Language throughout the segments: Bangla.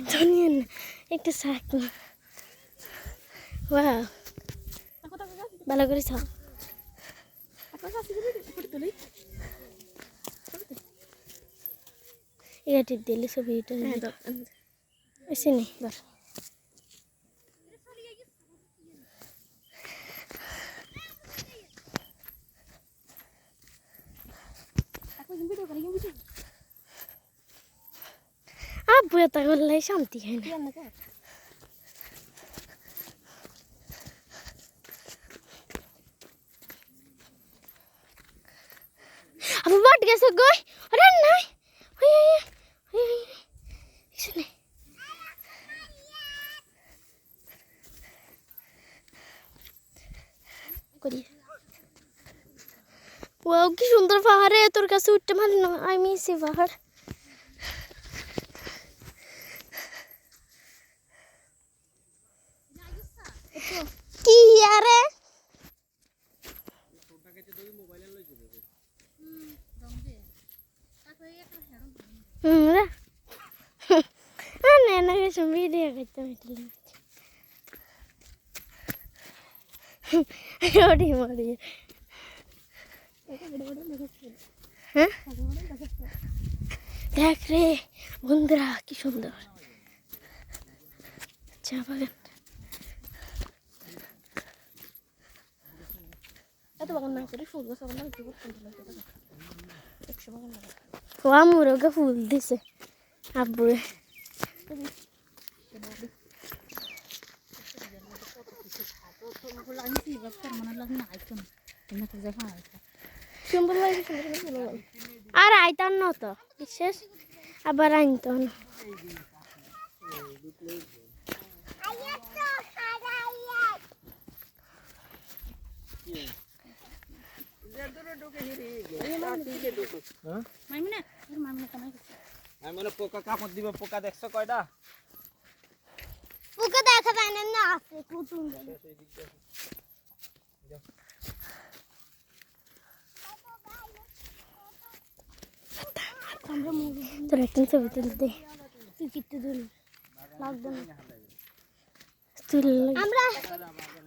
ধনিয়া না একটু শাক ওয়াও ভালো করে খাও এটা টিপ দিলে ছবিটা এসে নেই ধর আব্বু এত করলে শান্তি হয় না আব্বু বট গেছে গই আরে নাই শুনে করি ওয়াও কি সুন্দর পাহাড়ে তোর কাছে উঠতে ভালো না আমি সে পাহাড় কি আরে না কিছু ভিডিও করতে ওটি মরি হ্যাঁ দেখ রে বন্ধুরা কি সুন্দর চা বাগান এত বাগান না করে ফুল গাছ বাগান একটু ও আমুর ওকে ফুল দিছে আব্বু আর আইতাম না তো বিশেষ আবার আনতো না পোকা কামড় দিবে পোকা দেখছো কয়টা পোকা দেখা যায় না আছে কুতুম তোর একটা ছবি তুলতে তুই কিটতে তুল লাগবে না আমরা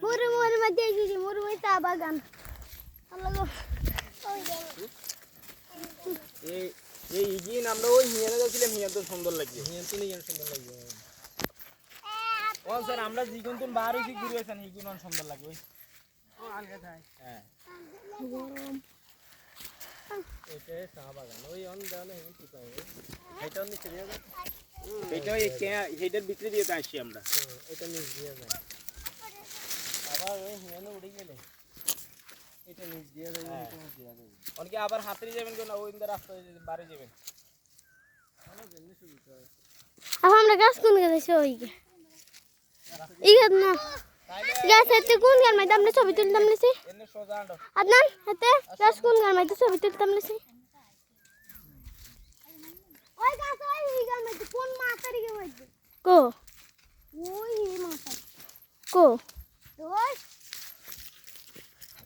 মুরুমুর মধ্যে গেছি মুরুমুর চা বাগান এই ইজিন আমরা ওই হিয়ানে যাচ্ছিলাম হিয়ান তো সুন্দর লাগছে হিয়ান তো নিয়ে সুন্দর লাগছে ও স্যার আমরা জিগুন তুন বার হইছি ঘুরে আছেন হিগুন অন সুন্দর লাগে ওই ও আলগা যায় হ্যাঁ গরম এটা চা বাগান ওই অন দানে হিন কি পাই এটা নিচে দিয়ে যায় এটা এই কে হেডের ভিতরে দিয়ে আসি আমরা এটা নিচ দিয়ে যায় আবার ওই হিয়ানে উড়ে গেলে এটা নিচ দিয়ে যায় এটা নিচ দিয়ে যায় অনেকে আবার হাতরে যাবেন কোন ওই ইন্দা রাস্তা বাড়ি যাবেন আমরা গাছ কোন গেছে ওই না গাছ এতে কোন গান মাইতে আমরা ছবি তুলতাম নিছি এনে সোজা আন্ডো আদনান এতে গাছ কোন গান মাইতে ছবি তুলতাম নিছি ওই গাছ ওই গান মাইতে কোন মাতারি গে মাইতে কো ওই মাতা কো ওই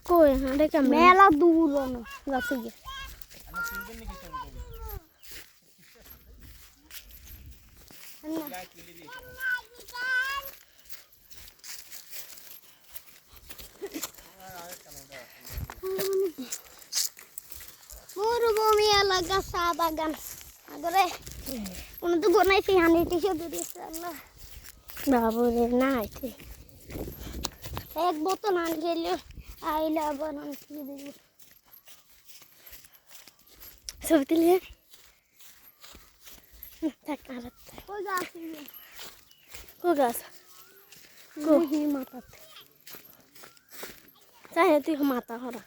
কো হাঁড়ে কা মেলা দূর না গাছে গে আমি তিনজন নাকি ছবি তুলি গাছ তুলি দিই মরুভূমি এলাকা চা বাগান আগরে কোনো তো বনাইছি হানিটি শুধু দিয়েছে আল্লাহ বাবুরে না আইতে এক বোতল আন গেলে আইলে আবার আনতে দিব ছবি তুলে থাক আর কই গাছ কই গাছ কই মাথা চাই তুই মাথা হরা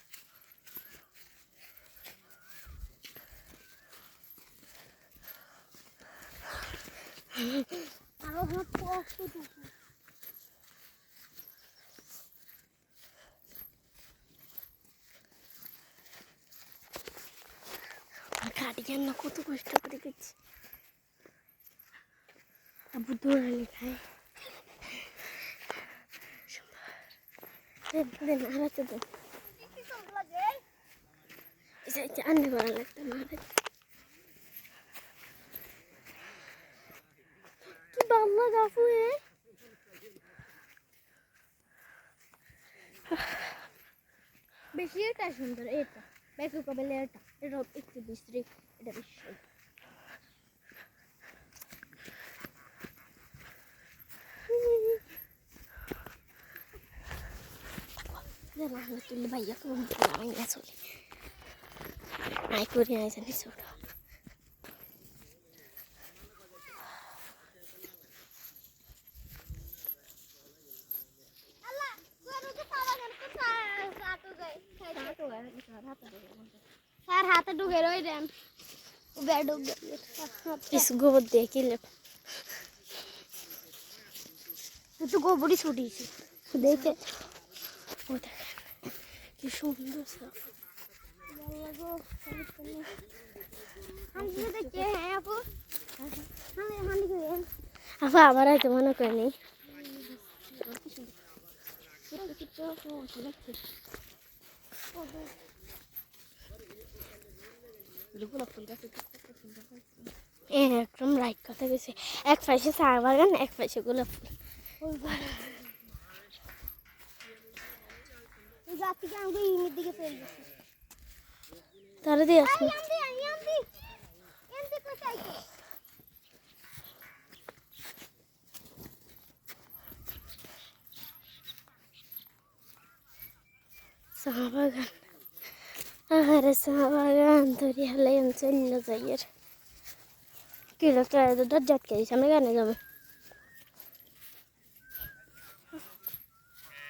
আরো হাত কষ্ট দিছি কাটি কেন কত কষ্ট করে গেছি আবু দৌড়ালি খাই দেন হারাতে দেন আন্নে করা লাগতো না কি ফুয়ে বেশি এটা সুন্দর এটা ব্যাকে কবেলে এটা একটু বিশ্রী এটা বেশি তুলে ভাইয়া আমি চলে নাই করে জানি ছোট স্যার হাতে ঢুকে রই দেন বেড इस गोबर देखी ले तो गोबरी छोटी सी देखे वो देख कि सुंदर सा हम ये देखते हैं आपको हम यहाँ निकले अब हमारा तो मनो करनी একদম রাইট কথা গেছে এক পাশে চা বাগান এক পাশে গোলাপ ফুল তারা দিয়ে আসবে চা বাগান আরে চা বাগান ধরে হলে চলে যাই কিলো দরজাত কে সামনে গানে যাবে